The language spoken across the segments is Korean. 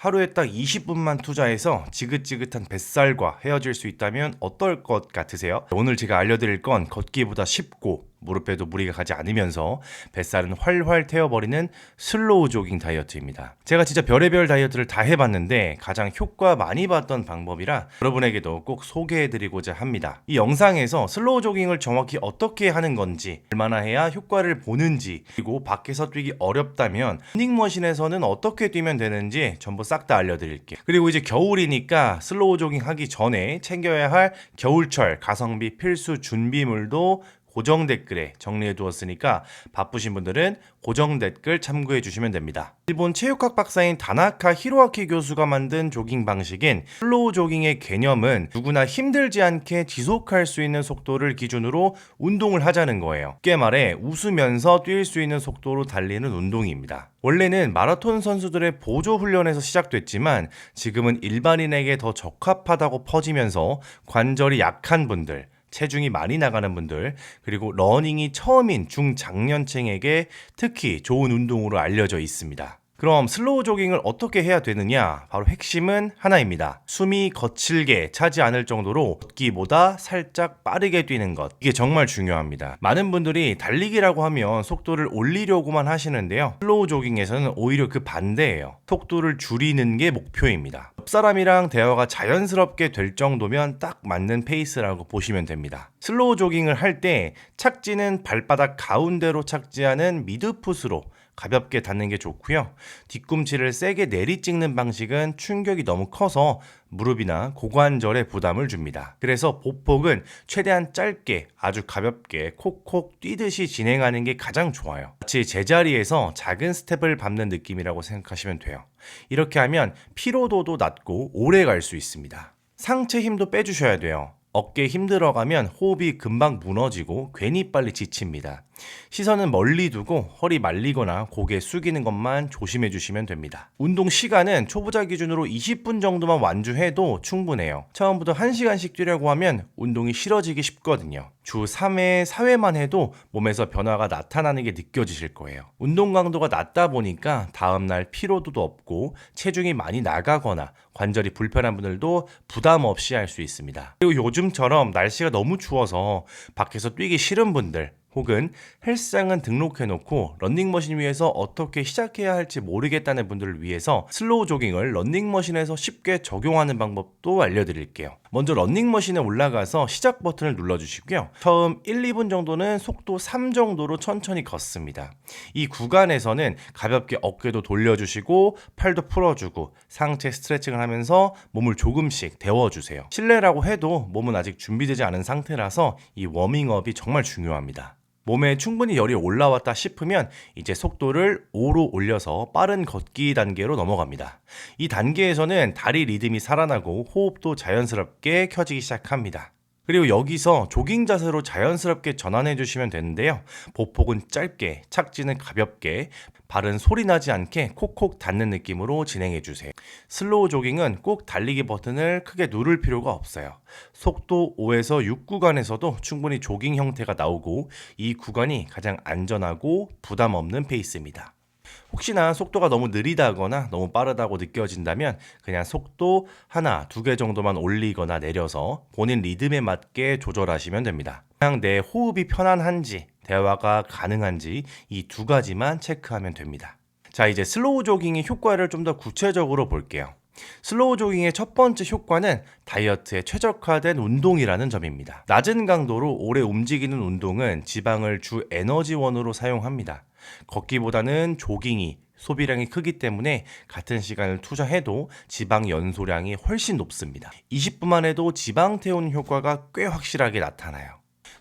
하루에 딱 20분만 투자해서 지긋지긋한 뱃살과 헤어질 수 있다면 어떨 것 같으세요? 오늘 제가 알려드릴 건 걷기보다 쉽고 무릎에도 무리가 가지 않으면서 뱃살은 활활 태워버리는 슬로우 조깅 다이어트입니다. 제가 진짜 별의별 다이어트를 다 해봤는데 가장 효과 많이 봤던 방법이라 여러분에게도 꼭 소개해드리고자 합니다. 이 영상에서 슬로우 조깅을 정확히 어떻게 하는 건지, 얼마나 해야 효과를 보는지, 그리고 밖에서 뛰기 어렵다면 러닝머신에서는 어떻게 뛰면 되는지 전부 싹 다 알려드릴게요. 그리고 이제 겨울이니까 슬로우 조깅 하기 전에 챙겨야 할 겨울철 가성비 필수 준비물도 고정 댓글에 정리해 두었으니까 바쁘신 분들은 고정 댓글 참고해 주시면 됩니다. 일본 체육학 박사인 다나카 히로아키 교수가 만든 조깅 방식인 슬로우 조깅의 개념은 누구나 힘들지 않게 지속할 수 있는 속도를 기준으로 운동을 하자는 거예요. 쉽게 말해 웃으면서 뛸 수 있는 속도로 달리는 운동입니다. 원래는 마라톤 선수들의 보조 훈련에서 시작됐지만 지금은 일반인에게 더 적합하다고 퍼지면서 관절이 약한 분들, 체중이 많이 나가는 분들, 그리고 러닝이 처음인 중장년층에게 특히 좋은 운동으로 알려져 있습니다. 그럼 슬로우 조깅을 어떻게 해야 되느냐? 바로 핵심은 하나입니다. 숨이 거칠게 차지 않을 정도로 걷기보다 살짝 빠르게 뛰는 것. 이게 정말 중요합니다. 많은 분들이 달리기라고 하면 속도를 올리려고만 하시는데요. 슬로우 조깅에서는 오히려 그 반대예요. 속도를 줄이는 게 목표입니다. 옆 사람이랑 대화가 자연스럽게 될 정도면 딱 맞는 페이스라고 보시면 됩니다. 슬로우 조깅을 할 때 착지는 발바닥 가운데로 착지하는 미드풋으로 가볍게 닿는 게 좋고요. 뒤꿈치를 세게 내리 찍는 방식은 충격이 너무 커서 무릎이나 고관절에 부담을 줍니다. 그래서 보폭은 최대한 짧게 아주 가볍게 콕콕 뛰듯이 진행하는 게 가장 좋아요. 마치 제자리에서 작은 스텝을 밟는 느낌이라고 생각하시면 돼요. 이렇게 하면 피로도도 낮고 오래 갈 수 있습니다. 상체 힘도 빼주셔야 돼요. 어깨에 힘 들어가면 호흡이 금방 무너지고 괜히 빨리 지칩니다. 시선은 멀리 두고 허리 말리거나 고개 숙이는 것만 조심해 주시면 됩니다. 운동 시간은 초보자 기준으로 20분 정도만 완주해도 충분해요. 처음부터 1시간씩 뛰려고 하면 운동이 싫어지기 쉽거든요. 주 3회, 4회만 해도 몸에서 변화가 나타나는 게 느껴지실 거예요. 운동 강도가 낮다 보니까 다음날 피로도도 없고 체중이 많이 나가거나 관절이 불편한 분들도 부담 없이 할 수 있습니다. 그리고 요즘처럼 날씨가 너무 추워서 밖에서 뛰기 싫은 분들, 혹은 헬스장은 등록해놓고 런닝머신 위에서 어떻게 시작해야 할지 모르겠다는 분들을 위해서 슬로우 조깅을 런닝머신에서 쉽게 적용하는 방법도 알려드릴게요. 먼저 런닝머신에 올라가서 시작 버튼을 눌러주시고요. 처음 1, 2분 정도는 속도 3 정도로 천천히 걷습니다. 이 구간에서는 가볍게 어깨도 돌려주시고 팔도 풀어주고 상체 스트레칭을 하면서 몸을 조금씩 데워주세요. 실내라고 해도 몸은 아직 준비되지 않은 상태라서 이 워밍업이 정말 중요합니다. 몸에 충분히 열이 올라왔다 싶으면 이제 속도를 5로 올려서 빠른 걷기 단계로 넘어갑니다. 이 단계에서는 다리 리듬이 살아나고 호흡도 자연스럽게 켜지기 시작합니다. 그리고 여기서 조깅 자세로 자연스럽게 전환해 주시면 되는데요. 보폭은 짧게, 착지는 가볍게, 발은 소리 나지 않게 콕콕 닿는 느낌으로 진행해 주세요. 슬로우 조깅은 꼭 달리기 버튼을 크게 누를 필요가 없어요. 속도 5에서 6 구간에서도 충분히 조깅 형태가 나오고 이 구간이 가장 안전하고 부담 없는 페이스입니다. 혹시나 속도가 너무 느리다거나 너무 빠르다고 느껴진다면 그냥 속도 하나, 2개 정도만 올리거나 내려서 본인 리듬에 맞게 조절하시면 됩니다. 그냥 내 호흡이 편안한지, 대화가 가능한지 이 2가지만 체크하면 됩니다. 자, 이제 슬로우 조깅의 효과를 좀 더 구체적으로 볼게요. 슬로우 조깅의 첫 번째 효과는 다이어트에 최적화된 운동이라는 점입니다. 낮은 강도로 오래 움직이는 운동은 지방을 주 에너지원으로 사용합니다. 걷기보다는 조깅이 소비량이 크기 때문에 같은 시간을 투자해도 지방 연소량이 훨씬 높습니다. 20분만 해도 지방 태우는 효과가 꽤 확실하게 나타나요.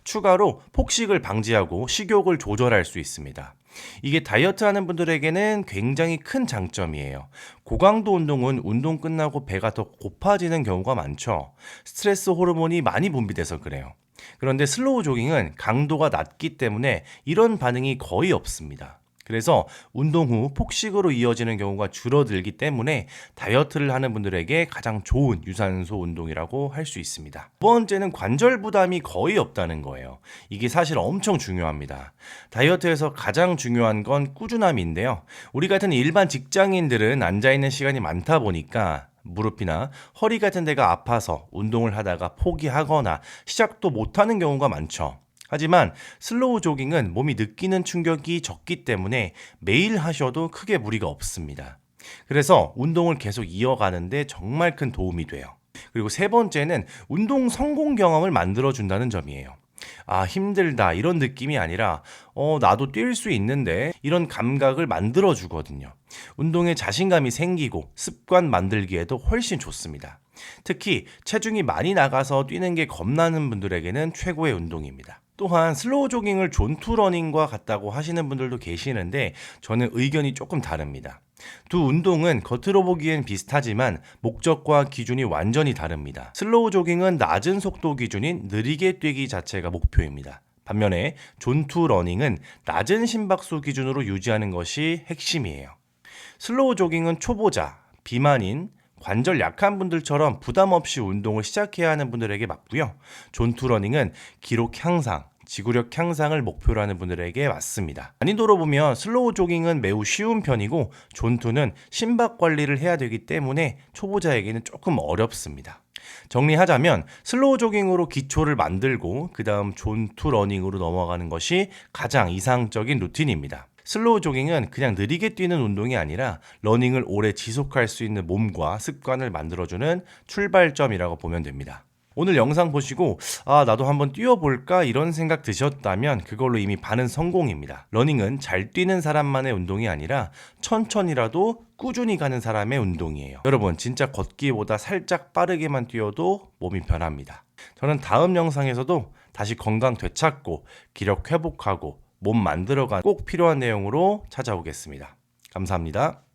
추가로 폭식을 방지하고 식욕을 조절할 수 있습니다. 이게 다이어트 하는 분들에게는 굉장히 큰 장점이에요. 고강도 운동은 운동 끝나고 배가 더 고파지는 경우가 많죠. 스트레스 호르몬이 많이 분비돼서 그래요. 그런데 슬로우 조깅은 강도가 낮기 때문에 이런 반응이 거의 없습니다. 그래서 운동 후 폭식으로 이어지는 경우가 줄어들기 때문에 다이어트를 하는 분들에게 가장 좋은 유산소 운동이라고 할 수 있습니다. 두 번째는 관절 부담이 거의 없다는 거예요. 이게 사실 엄청 중요합니다. 다이어트에서 가장 중요한 건 꾸준함인데요. 우리 같은 일반 직장인들은 앉아있는 시간이 많다 보니까 무릎이나 허리 같은 데가 아파서 운동을 하다가 포기하거나 시작도 못하는 경우가 많죠. 하지만 슬로우 조깅은 몸이 느끼는 충격이 적기 때문에 매일 하셔도 크게 무리가 없습니다. 그래서 운동을 계속 이어가는데 정말 큰 도움이 돼요. 그리고 세 번째는 운동 성공 경험을 만들어준다는 점이에요. 아, 힘들다 이런 느낌이 아니라 나도 뛸 수 있는데 이런 감각을 만들어 주거든요. 운동에 자신감이 생기고 습관 만들기에도 훨씬 좋습니다. 특히 체중이 많이 나가서 뛰는 게 겁나는 분들에게는 최고의 운동입니다. 또한 슬로우 조깅을 존투 러닝과 같다고 하시는 분들도 계시는데 저는 의견이 조금 다릅니다. 두 운동은 겉으로 보기엔 비슷하지만 목적과 기준이 완전히 다릅니다. 슬로우 조깅은 낮은 속도 기준인 느리게 뛰기 자체가 목표입니다. 반면에 존투 러닝은 낮은 심박수 기준으로 유지하는 것이 핵심이에요. 슬로우 조깅은 초보자, 비만인, 관절 약한 분들처럼 부담 없이 운동을 시작해야 하는 분들에게 맞고요. 존투 러닝은 기록 향상, 지구력 향상을 목표로 하는 분들에게 맞습니다. 난이도로 보면 슬로우 조깅은 매우 쉬운 편이고 존투는 심박 관리를 해야 되기 때문에 초보자에게는 조금 어렵습니다. 정리하자면 슬로우 조깅으로 기초를 만들고 그 다음 존투 러닝으로 넘어가는 것이 가장 이상적인 루틴입니다. 슬로우 조깅은 그냥 느리게 뛰는 운동이 아니라 러닝을 오래 지속할 수 있는 몸과 습관을 만들어주는 출발점이라고 보면 됩니다. 오늘 영상 보시고 나도 한번 뛰어볼까 이런 생각 드셨다면 그걸로 이미 반은 성공입니다. 러닝은 잘 뛰는 사람만의 운동이 아니라 천천히라도 꾸준히 가는 사람의 운동이에요. 여러분 진짜 걷기보다 살짝 빠르게만 뛰어도 몸이 변합니다. 저는 다음 영상에서도 다시 건강 되찾고 기력 회복하고 몸 만들어가 꼭 필요한 내용으로 찾아오겠습니다. 감사합니다.